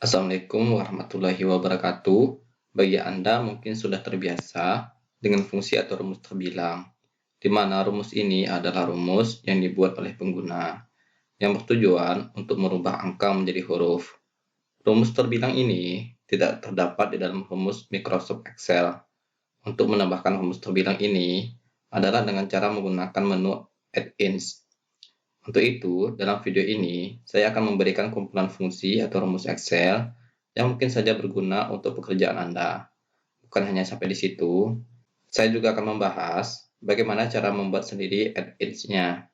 Assalamualaikum warahmatullahi wabarakatuh. Bagi Anda mungkin sudah terbiasa dengan fungsi atau rumus terbilang, di mana rumus ini adalah rumus yang dibuat oleh pengguna, yang bertujuan untuk merubah angka menjadi huruf. Rumus terbilang ini tidak terdapat di dalam rumus Microsoft Excel. Untuk menambahkan rumus terbilang ini adalah dengan cara menggunakan menu Add-ins. Untuk itu, dalam video ini, saya akan memberikan kumpulan fungsi atau rumus Excel yang mungkin saja berguna untuk pekerjaan Anda. Bukan hanya sampai di situ, saya juga akan membahas bagaimana cara membuat sendiri add-ins-nya.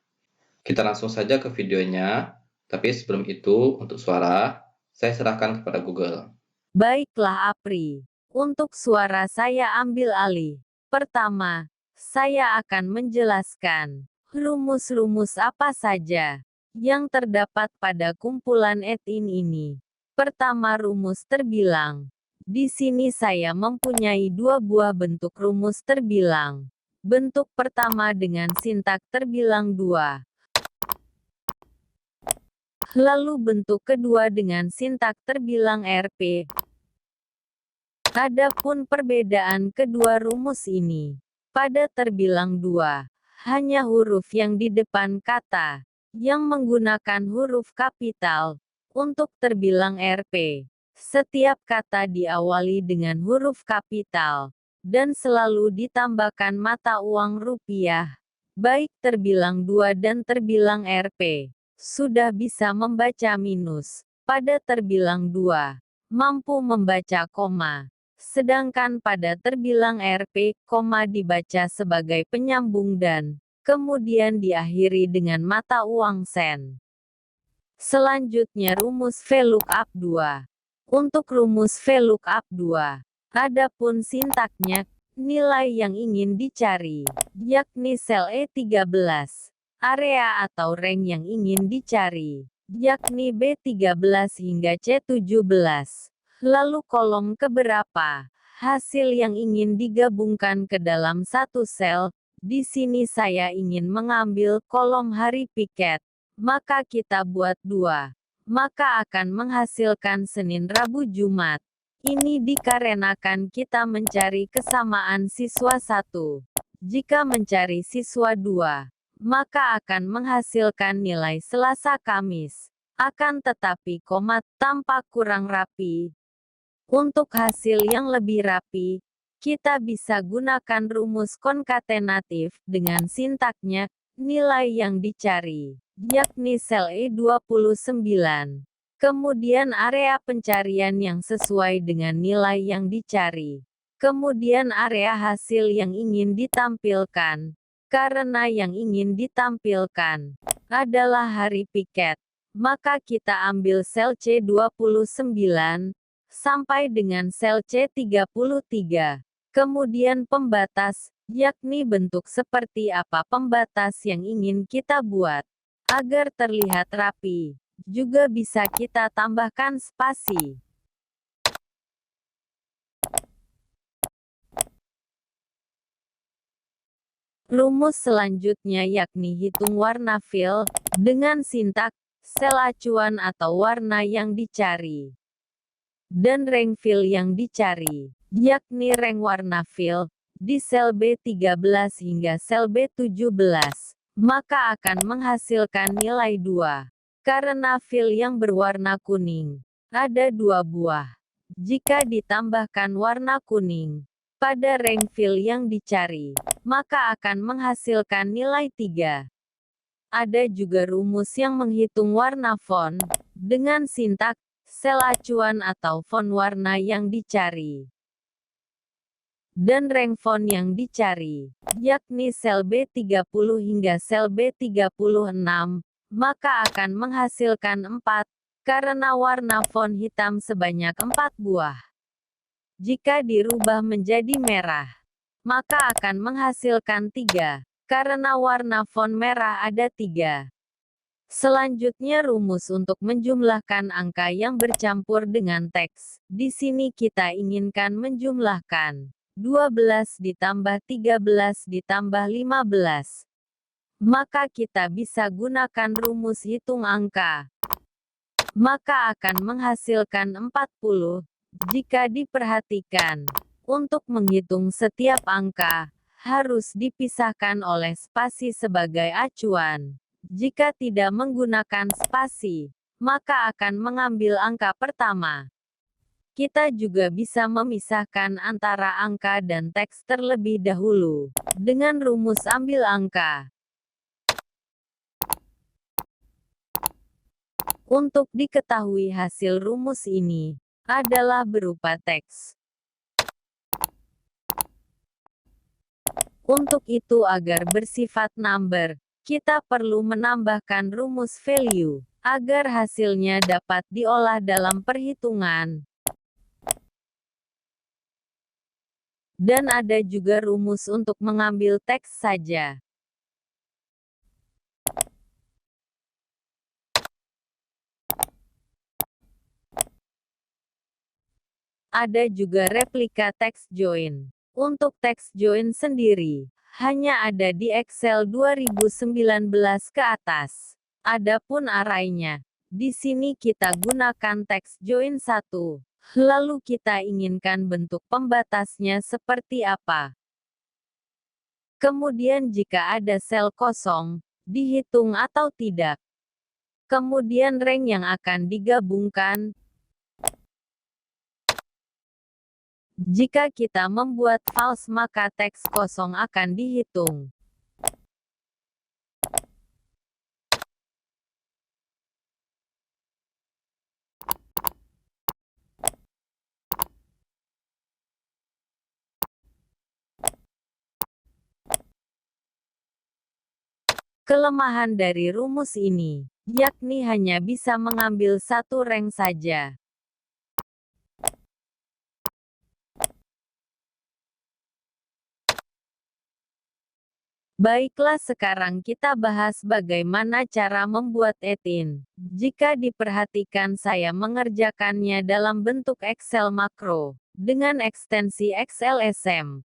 Kita langsung saja ke videonya, tapi sebelum itu, untuk suara, saya serahkan kepada Google. Baiklah Apri, untuk suara saya ambil alih. Pertama, saya akan menjelaskan rumus-rumus apa saja yang terdapat pada kumpulan add-in ini. Pertama, rumus terbilang. Di sini saya mempunyai dua buah bentuk rumus terbilang. Bentuk pertama dengan sintak terbilang 2. Lalu bentuk kedua dengan sintak terbilang RP. Adapun perbedaan kedua rumus ini, pada terbilang 2, hanya huruf yang di depan kata, yang menggunakan huruf kapital. Untuk terbilang RP, setiap kata diawali dengan huruf kapital, dan selalu ditambahkan mata uang rupiah. Baik terbilang 2 dan terbilang RP, sudah bisa membaca minus. Pada terbilang 2, mampu membaca koma. Sedangkan pada terbilang RP, koma dibaca sebagai penyambung dan kemudian diakhiri dengan mata uang sen. Selanjutnya rumus VLOOKUP 2. Untuk rumus VLOOKUP 2, adapun sintaknya, nilai yang ingin dicari, yakni sel E13, area atau rank yang ingin dicari, yakni B13 hingga C17. Lalu kolom keberapa, hasil yang ingin digabungkan ke dalam satu sel. Di sini saya ingin mengambil kolom hari piket, maka kita buat 2. Maka akan menghasilkan Senin, Rabu, Jumat. Ini dikarenakan kita mencari kesamaan siswa 1. Jika mencari siswa 2, maka akan menghasilkan nilai Selasa, Kamis. Akan tetapi koma tampak kurang rapi. Untuk hasil yang lebih rapi, kita bisa gunakan rumus konkatenatif dengan sintaknya, nilai yang dicari, yakni sel E29. Kemudian area pencarian yang sesuai dengan nilai yang dicari. Kemudian area hasil yang ingin ditampilkan. Karena yang ingin ditampilkan adalah hari piket, maka kita ambil sel C29, sampai dengan sel C33. Kemudian pembatas, yakni bentuk seperti apa pembatas yang ingin kita buat. Agar terlihat rapi, juga bisa kita tambahkan spasi. Rumus selanjutnya yakni hitung warna fill, dengan sintak, sel acuan atau warna yang dicari. Dan rank fill yang dicari, yakni rank warna fill, di sel B13 hingga sel B17, maka akan menghasilkan nilai 2. Karena fill yang berwarna kuning, ada 2 buah. Jika ditambahkan warna kuning pada rank fill yang dicari, maka akan menghasilkan nilai 3. Ada juga rumus yang menghitung warna font, dengan sintak, sel acuan atau font warna yang dicari. Dan rank font yang dicari, yakni sel B30 hingga sel B36, maka akan menghasilkan 4, karena warna font hitam sebanyak 4 buah. Jika dirubah menjadi merah, maka akan menghasilkan 3, karena warna font merah ada 3. Selanjutnya rumus untuk menjumlahkan angka yang bercampur dengan teks. Di sini kita inginkan menjumlahkan 12 ditambah 13 ditambah 15. Maka kita bisa gunakan rumus hitung angka. maka akan menghasilkan 40. Jika diperhatikan, untuk menghitung setiap angka, harus dipisahkan oleh spasi sebagai acuan. Jika tidak menggunakan spasi, maka akan mengambil angka pertama. Kita juga bisa memisahkan antara angka dan teks terlebih dahulu, dengan rumus ambil angka. Untuk diketahui hasil rumus ini adalah berupa teks. Untuk itu agar bersifat number, kita perlu menambahkan rumus value, agar hasilnya dapat diolah dalam perhitungan. Dan ada juga rumus untuk mengambil teks saja. Ada juga replika text join. Untuk text join sendiri, hanya ada di Excel 2019 ke atas. Adapun arraynya, di sini kita gunakan text join 1. Lalu kita inginkan bentuk pembatasnya seperti apa. Kemudian jika ada sel kosong, dihitung atau tidak. Kemudian rank yang akan digabungkan. Jika kita membuat false maka teks kosong akan dihitung. Kelemahan dari rumus ini, yakni hanya bisa mengambil satu rank saja. Baiklah, sekarang kita bahas bagaimana cara membuat etin. Jika diperhatikan saya mengerjakannya dalam bentuk Excel makro, dengan ekstensi XLSM.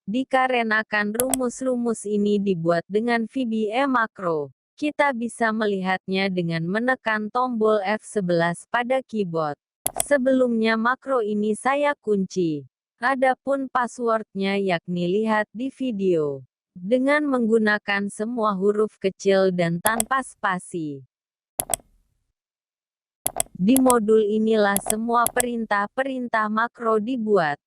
Dikarenakan rumus-rumus ini dibuat dengan VBA makro, kita bisa melihatnya dengan menekan tombol F11 pada keyboard. Sebelumnya makro ini saya kunci. Adapun passwordnya yakni lihat di video. Dengan menggunakan semua huruf kecil dan tanpa spasi. Di modul inilah semua perintah-perintah makro dibuat.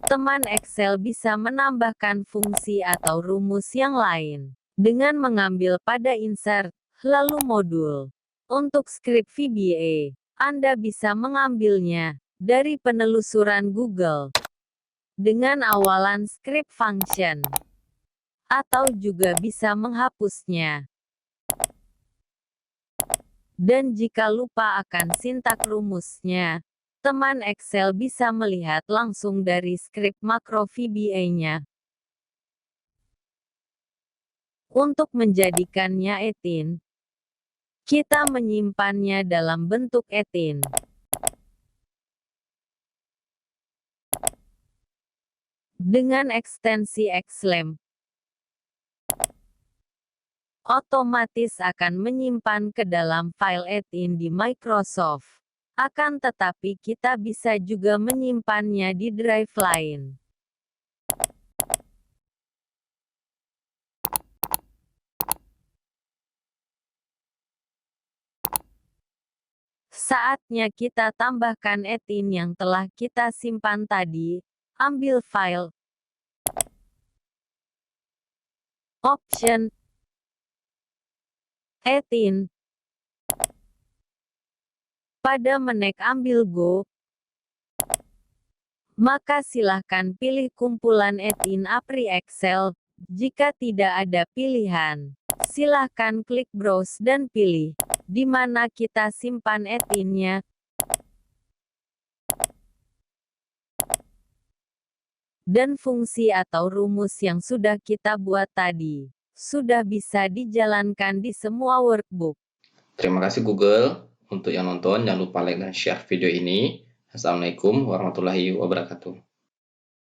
Teman Excel bisa menambahkan fungsi atau rumus yang lain dengan mengambil pada insert, lalu modul. Untuk script VBA, Anda bisa mengambilnya dari penelusuran Google dengan awalan script function, atau juga bisa menghapusnya. Dan jika lupa akan sintak rumusnya, teman Excel bisa melihat langsung dari skrip makro VBA-nya. Untuk menjadikannya etin, kita menyimpannya dalam bentuk etin. Dengan ekstensi Xlamp, otomatis akan menyimpan ke dalam file etin di Microsoft. Akan tetapi kita bisa juga menyimpannya di drive lain. Saatnya kita tambahkan etin yang telah kita simpan tadi. Ambil file, option, etin. Pada menek ambil go, maka silahkan pilih kumpulan etin APRI Excel. Jika tidak ada pilihan, silahkan klik browse dan pilih di mana kita simpan etinnya. Dan fungsi atau rumus yang sudah kita buat tadi, sudah bisa dijalankan di semua workbook. Terima kasih Google. Untuk yang nonton, jangan lupa like dan share video ini. Assalamualaikum warahmatullahi wabarakatuh.